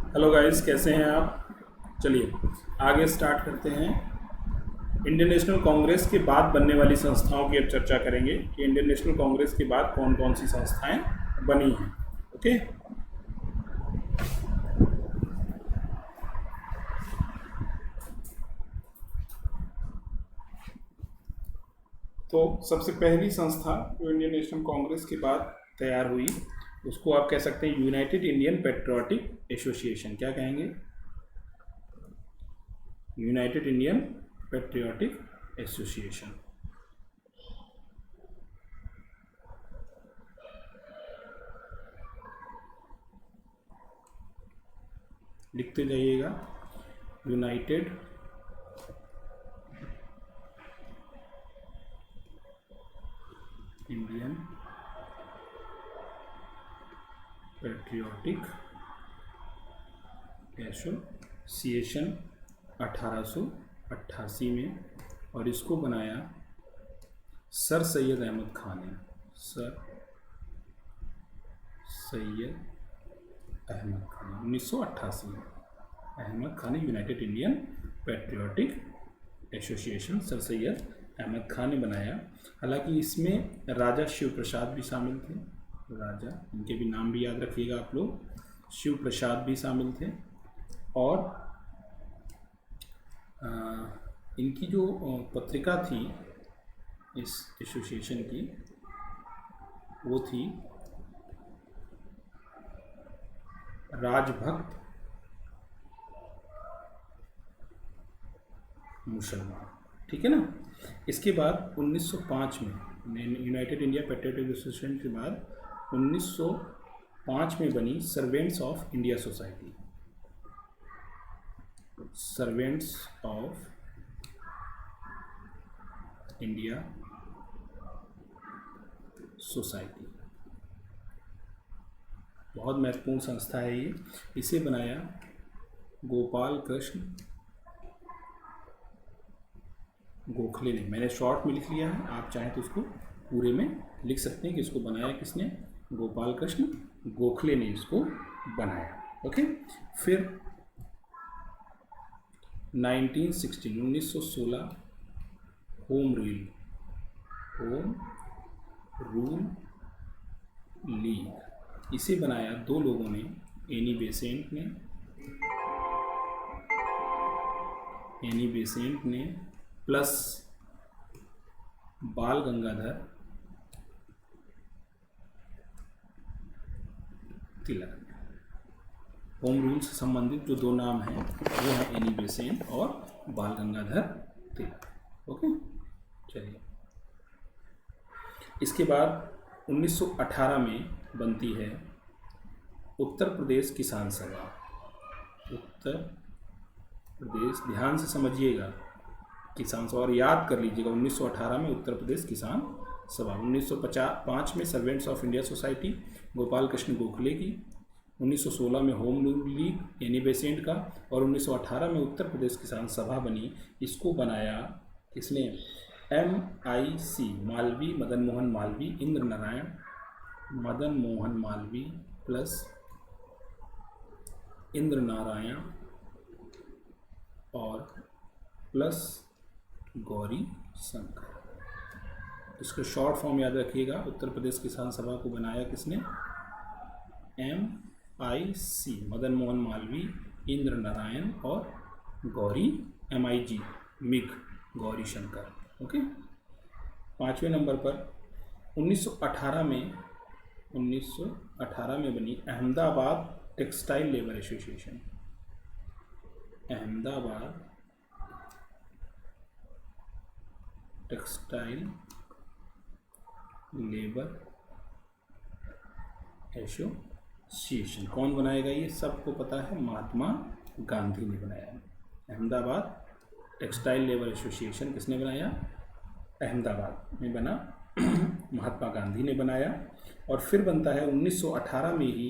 Hello guys, कैसे हैं आप। चलिए आगे स्टार्ट करते हैं। इंडियन नेशनल कांग्रेस के बाद बनने वाली संस्थाओं की अब चर्चा करेंगे कि इंडियन नेशनल कांग्रेस के बाद कौन कौन सी संस्थाएं बनी हैं। ओके, तो सबसे पहली संस्था जो इंडियन नेशनल कांग्रेस के बाद तैयार हुई उसको आप कह सकते हैं यूनाइटेड इंडियन पेट्रियाटिक एसोसिएशन। क्या कहेंगे? United Indian Patriotic association. लिखते जाइएगा, यूनाइटेड इंडियन पेट्रियाटिक एसोसिएशन 1888 में, और इसको बनाया सर सैयद अहमद खान ने। सर सैयद अहमद खान 1988 में अहमद खान ने United Indian Patriotic Association sir Syed Ahmad Khan ने बनाया। हालांकि इसमें राजा शिव प्रसाद भी शामिल थे। राजा, इनके भी नाम भी याद रखिएगा आप लोग। शिव प्रसाद भी शामिल थे। और इनकी जो पत्रिका थी इस एसोसिएशन की, वो थी राजभक्त मुसलमान। ठीक है ना। इसके बाद 1905 में यूनाइटेड इंडिया पेट्रियाटिक एसोसिएशन के बाद 1905 में बनी servants of India society. Servants of India society बहुत महत्वपूर्ण संस्था है ये। इसे बनाया गोपाल कृष्ण गोखले ने। मैंने शॉर्ट में लिख लिया है, आप चाहें तो उसको पूरे में लिख सकते हैं कि इसको बनाया किसने? गोपाल कृष्ण गोखले ने इसको बनाया। ओके, फिर 1916 होम रूल लीग, इसे बनाया दो लोगों ने, एनी बेसेंट ने प्लस बाल गंगाधर तिलक। होम रूल से संबंधित जो दो नाम हैं वो हैं एनी बेसेंट और बाल गंगाधर तिलक। ओके, चलिए। इसके बाद 1918 में बनती है उत्तर प्रदेश किसान सभा। उत्तर प्रदेश, ध्यान से समझिएगा, किसान सभा, और याद कर लीजिएगा 1918 में उत्तर प्रदेश किसान सभा। 1905 में servants of India society Gopal Krishna Gokhale की। 1916 में home rule league Annie Besant का। और 1918 में उत्तर प्रदेश किसान सभा बनी। इसको बनाया किसने? MIC मालवीय, मदन मोहन मालवीय, इंद्र नारायण, मदन मोहन मालवीय प्लस इंद्र नारायण और प्लस गौरी शंकर। इसको शॉर्ट फॉर्म याद रखिएगा। उत्तर प्रदेश किसान सभा को बनाया किसने? MIC मदन मोहन मालवीय, इंद्र नारायण और गौरी MIG मिग गौरी शंकर। ओके, 5वें नंबर पर 1918 में बनी Ahmedabad textile labour association. Ahmedabad textile labour association कौन बनाएगा? ये सबको पता है, महात्मा गांधी ने बनाया। अहमदाबाद टेक्सटाइल लेबर एसोसिएशन किसने बनाया? अहमदाबाद में बना, महात्मा गांधी ने बनाया। और फिर बनता है 1918 में ही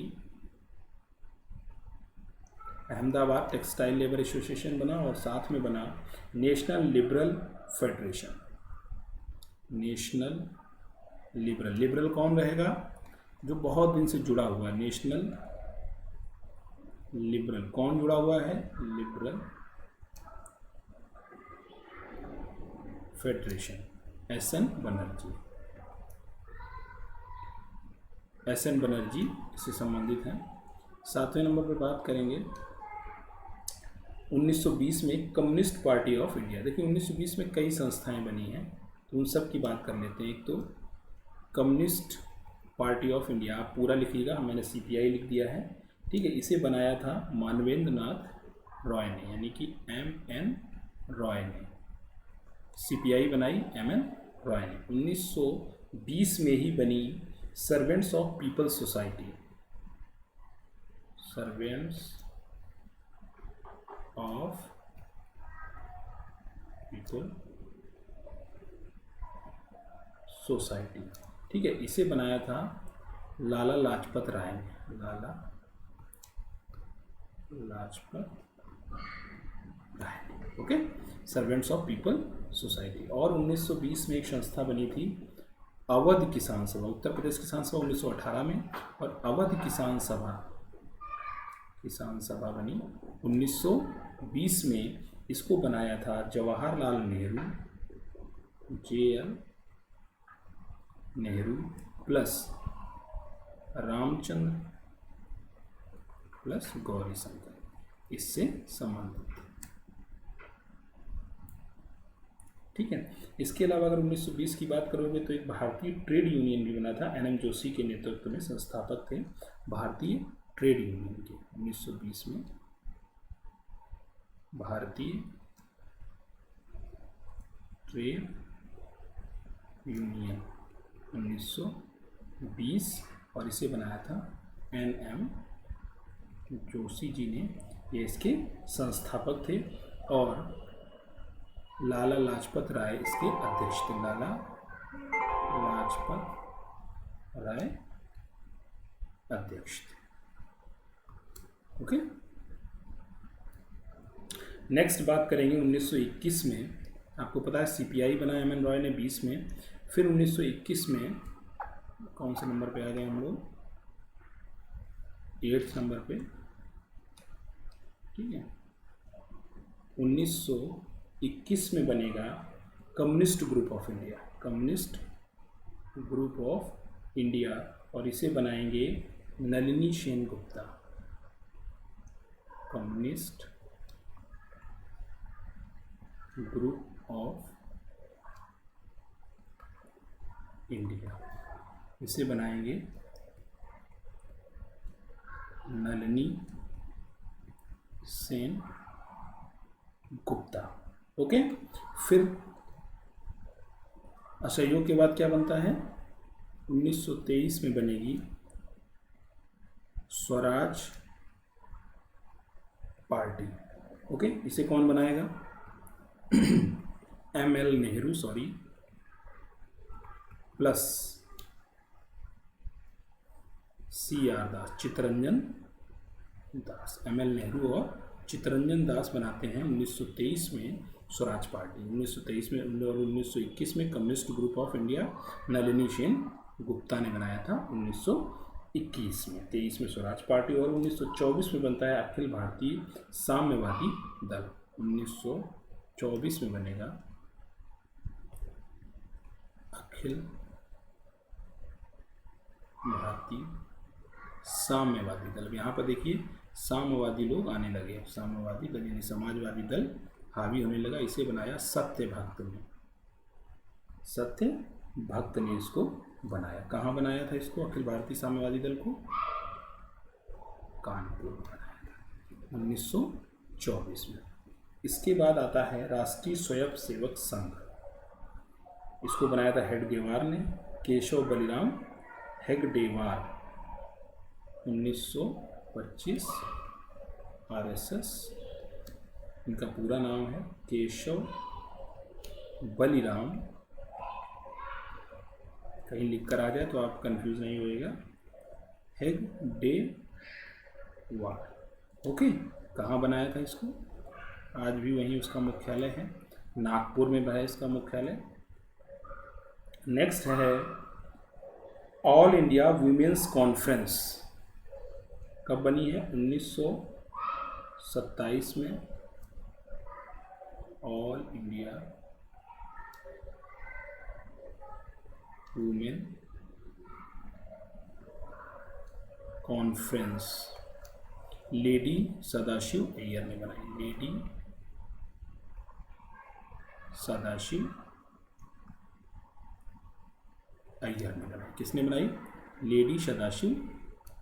अहमदाबाद टेक्सटाइल लेबर एसोसिएशन बना, और साथ में बना national liberal federation. National liberal कौन रहेगा? जो बहुत दिन से जुड़ा हुआ है, नेशनल लिबरल, कौन जुड़ा हुआ है? Liberal federation, SN. Banerjee, SN. Banerjee इससे संबंधित हैं। 7वें नंबर पर बात करेंगे 1920 में कम्युनिस्ट पार्टी ऑफ इंडिया। देखिए 1920 में कई संस्थाएं बनी हैं, तो उन सब की बात कर लेते हैं। एक तो कम्युनिस्ट पार्टी ऑफ इंडिया, आप पूरा लिखिएगा, मैंने CPI लिख दिया है, ठीक है। इसे बनाया था मानवेंद्र नाथ रॉय ने, यानी कि M.N. रॉय ने। CPI बनाई M.N. रॉय ने। 1920 में ही बनी servants of peoples society, servants of people society, ठीक है। इसे बनाया था लाला लाजपत राय ने, Lala Lajpat Rai, okay. Servants of people society. और 1920 में एक संस्था बनी थी अवध किसान सभा, उत्तर प्रदेश किसान सभा 1918 में, और अवध किसान सभा बनी 1920 में। इसको बनाया था Jawaharlal Nehru, JL Nehru plus Ramchandra plus Gauri Shankar, इससे संबंधित, ठीक है। इसके अलावा अगर 1920 की बात करोगे तो एक भारतीय ट्रेड यूनियन भी बना था, NM जोशी के नेतृत्व में, संस्थापक थे भारतीय ट्रेड यूनियन के। 1920 में भारतीय ट्रेड यूनियन 1920, और इसे बनाया था NM जोशी जी ने, ये इसके संस्थापक थे, और लाला लाजपत राय इसके अध्यक्ष थे, लाला लाजपत राय अध्यक्ष थे, ओके। नेक्स्ट बात करेंगे 1921 में। आपको पता है CPI बनाया M.N. रॉय ने 20 में, फिर 1921 में कौन से नंबर पे आ गए हम लोग? 8th नंबर पे, ठीक है। 1921 में बनेगा communist group of India, communist group of India, और इसे बनाएंगे Nalini Sen Gupta, communist group of India, इसे बनाएंगे नलिनी सेन गुप्ता, ओके। फिर असहयोग के बाद क्या बनता है? 1923 में बनेगी स्वराज पार्टी, ओके। इसे कौन बनाएगा? M.L. Nehru plus C.R. दास, चित्तरंजन दास। M.L. नेहरू और चित्तरंजन दास बनाते हैं 1923 में स्वराज पार्टी। 1923 में और 1921 में communist group of India Nalini Sen Gupta ने बनाया था 1921 में। 23 में स्वराज पार्टी, और 1924 में बनता है अखिल भारतीय साम्यवादी दल। 1924 में बनेगा अखिल भारतीय साम्यवादी दल। यहाँ पर देखिए साम्यवादी लोग आने लगे, साम्यवादी दल यानी समाजवादी दल हावी होने लगा। इसे बनाया सत्य भक्त ने, सत्य भक्त ने इसको बनाया। कहाँ बनाया था इसको, अखिल भारतीय साम्यवादी दल को? कानपुर में बनाया था 1924 में। इसके बाद आता है राष्ट्रीय स्वयंसेवक संघ, इसको बनाया था हेडगेवार ने, केशव बलिराम हेगडेवार। 1925 RSS, इनका पूरा नाम है केशव बलिराम, कहीं लिख कर आ जाए तो आप कंफ्यूज नहीं होइएगा, हेगडेवार, ओके। कहाँ बनाया था इसको? आज भी वहीं उसका मुख्यालय है, नागपुर में है इसका मुख्यालय। नेक्स्ट है ऑल इंडिया वुमेन्स कॉन्फ्रेंस, कब बनी है? 27 में all India women conference lady Sadashiv Iyer ने बनाई। लेडी सदाशिव अय्यर ने बनाई। किसने बनाई? लेडी सदाशिव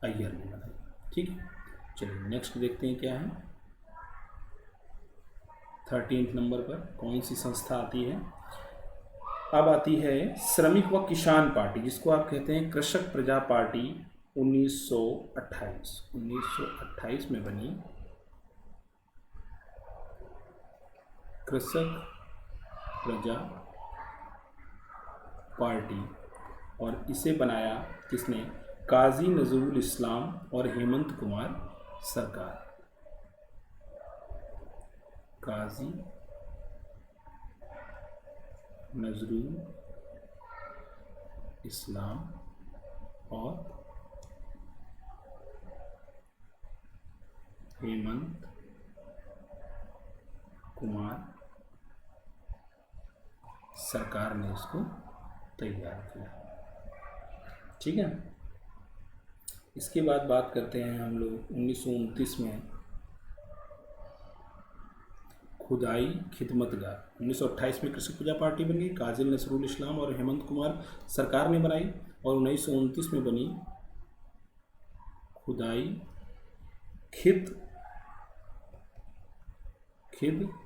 अय्यर ने बनाई। ठीक है, चलिए नेक्स्ट देखते हैं क्या है। 13 नंबर पर कौन सी संस्था आती है? अब आती है श्रमिक व किसान पार्टी, जिसको आप कहते हैं कृषक प्रजा पार्टी। 1928 में बनी कृषक प्रजा पार्टी, और इसे बनाया किसने? काजी नजरुल इस्लाम और हेमंत कुमार सरकार। काजी नजरुल इस्लाम और हेमंत कुमार सरकार ने इसको तैयार किया। ठीक है, इसके बाद बात करते हैं हम लोग 1929 में खुदाई खिदमतगार। 1928 में कृषक प्रजा पार्टी बनी, काजी नसरुल इस्लाम और हेमंत कुमार सरकार ने बनाई, और 1929 में बनी खुदाई खिदमतगार।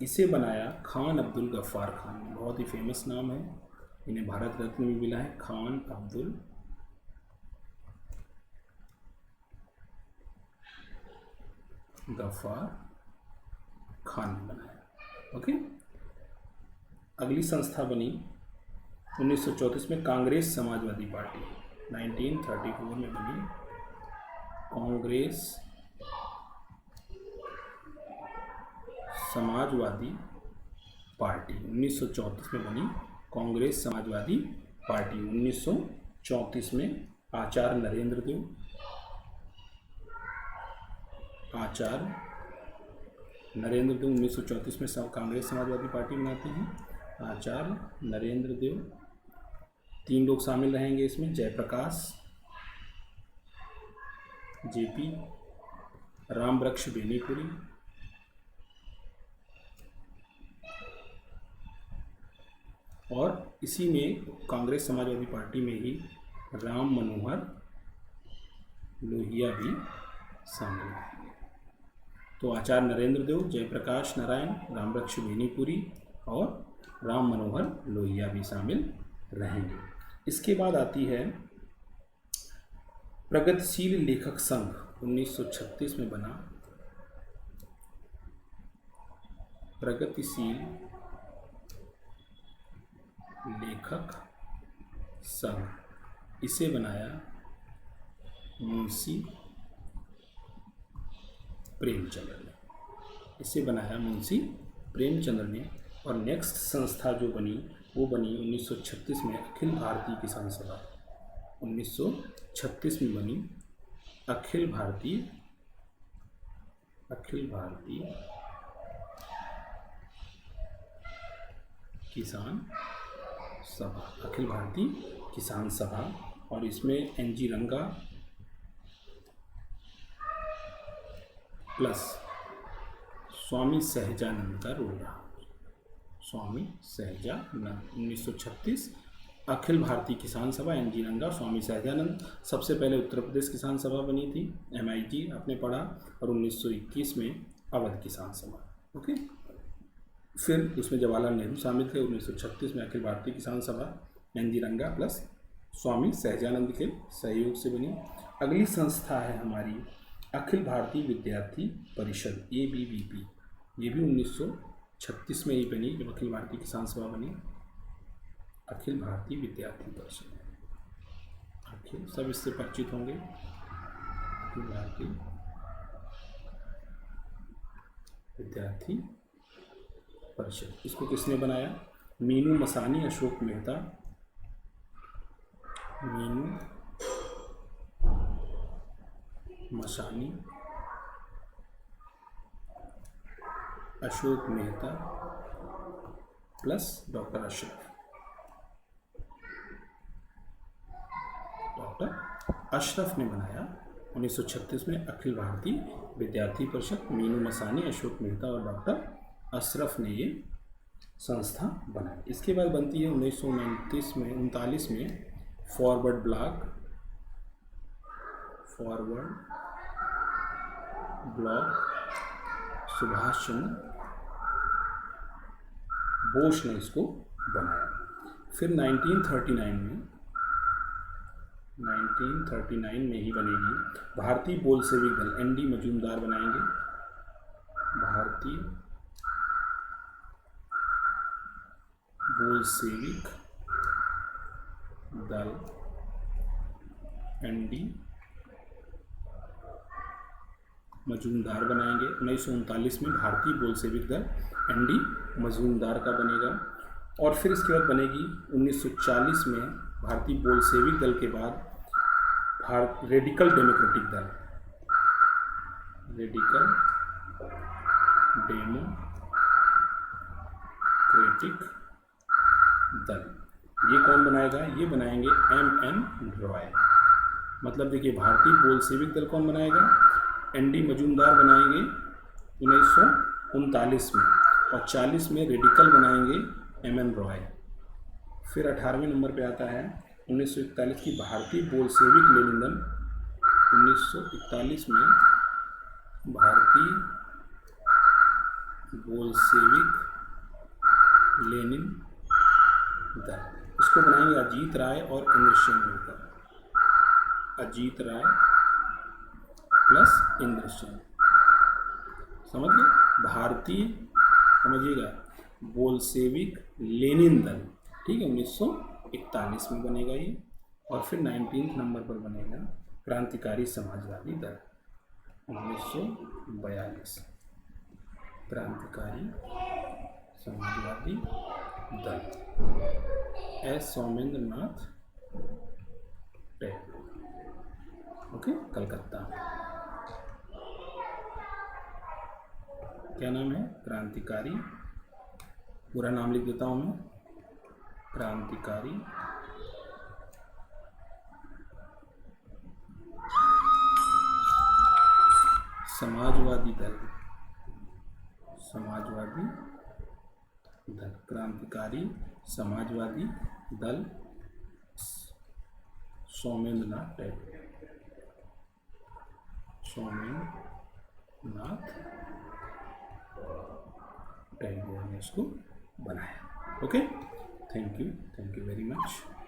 इसे बनाया खान अब्दुल गफ्फार खान। बहुत ही फेमस नाम है, इन्हें भारत रत्न भी मिला है। खान अब्दुल गफ्फार खान ने बनाया। ओके, अगली संस्था बनी 1934 में कांग्रेस समाजवादी पार्टी। 1934 में बनी कांग्रेस समाजवादी पार्टी। 1934 में बनी कांग्रेस समाजवादी पार्टी। 1934 में आचार्य नरेंद्र देव 1934 में कांग्रेस समाजवादी पार्टी बनाते हैं। आचार्य नरेंद्र देव, 3 लोग शामिल रहेंगे इसमें, जयप्रकाश, जेपी, रामवृक्ष बेनीपुरी, और इसी में कांग्रेस समाजवादी पार्टी में ही राम मनोहर लोहिया भी शामिल है। तो आचार्य नरेंद्र देव, जयप्रकाश नारायण, रामवृक्ष बेनीपुरी और राम मनोहर लोहिया भी शामिल रहेंगे। इसके बाद आती है प्रगतिशील लेखक संघ। 1936 में बना प्रगतिशील लेखक संघ। इसे बनाया मुंशी प्रेमचंद्र ने। और नेक्स्ट संस्था जो बनी वो बनी 1936 में अखिल भारतीय किसान सभा। 1936 में बनी अखिल भारतीय किसान सभा। अखिल भारतीय किसान सभा, और इसमें एनजी रंगा प्लस स्वामी सहजानंद का रोल रहा। स्वामी सहजानंद। 1936 अखिल भारतीय किसान सभा, एनजी रंगा, स्वामी सहजानंद। सबसे पहले उत्तर प्रदेश किसान सभा बनी थी, MIT आपने पढ़ा, और 1921 में अवध किसान सभा। ओके, फिर उसमें जवाहरलाल नेहरू शामिल थे। 1936 में अखिल भारतीय किसान सभा, एनजी रंगा प्लस स्वामी सहजानंद के सहयोग से बनी। अगली संस्था है हमारी अखिल भारतीय विद्यार्थी परिषद, ABVP। ये भी 1936 में ही बनी, जब अखिल भारतीय किसान सभा बनी। अखिल भारतीय विद्यार्थी परिषद, अखिल, सब इससे परिचित होंगे। अखिल भारतीय विद्यार्थी परिषद, इसको किसने बनाया? Meenu Masani, Ashok Mehta. Meenu Masani, Ashok Mehta plus doctor Ashraf. Doctor Ashraf ने बनाया 1936 में अखिल भारतीय विद्यार्थी परिषद। मीनू मसानी, अशोक मेहता और डॉक्टर अशरफ ने ये संस्था बनाई। इसके बाद बनती है 1939 में फॉरवर्ड ब्लॉक सुभाष चंद्र बोस ने इसको बनाया। फिर 1939 में ही बनेगी भारतीय बोल्शेविक दल। एनडी मजूमदार बनाएंगे भारतीय बोल्शेविक दल। एनडी मजूमदार बनाएंगे। 1939 में भारतीय बोल्शेविक दल एनडी मजूमदार का बनेगा। और फिर इसके बाद बनेगी 1940 में भारतीय बोल्शेविक दल के बाद रेडिकल डेमोक्रेटिक दल। रेडिकल डेमोक्रेटिक दल ये कौन बनाएगा? ये बनाएंगे एम.एन. रॉय। मतलब देखिए, भारतीय बोल्शेविक दल कौन बनाएगा? एनडी मजूमदार बनाएंगे 1939 में, और 40 में रेडिकल बनाएंगे एम.एन. रॉय। फिर 18वें नंबर पे आता है 1941 की भारतीय बोल्शेविक लेनिन दल। 1941 में भारतीय बोल्शेविक लेनिन दल, इसको बनाएंगे अजीत राय और इंद्रसेन मिलकर। अजीत राय प्लस इंद्रसेन, समझ गए? भारतीय, समझिएगा, बोल्शेविक लेनिन दल, ठीक है, 1941 में बनेगा ये। और फिर 19 नंबर पर बनेगा क्रांतिकारी समाजवादी दल 1942। क्रांतिकारी समाजवादी दल एस सौमेंद्र नाथ टैगोर, ओके, कलकत्ता। क्या नाम है? क्रांतिकारी, पूरा नाम लिख देता हूँ मैं, क्रांतिकारी समाजवादी दल। समाजवादी दल, क्रांतिकारी समाजवादी दल सौमेंद्र नाथ टैगोर। सौमेंद्र नाथ टैगोर ने इसको बनाया। Okay, thank you very much.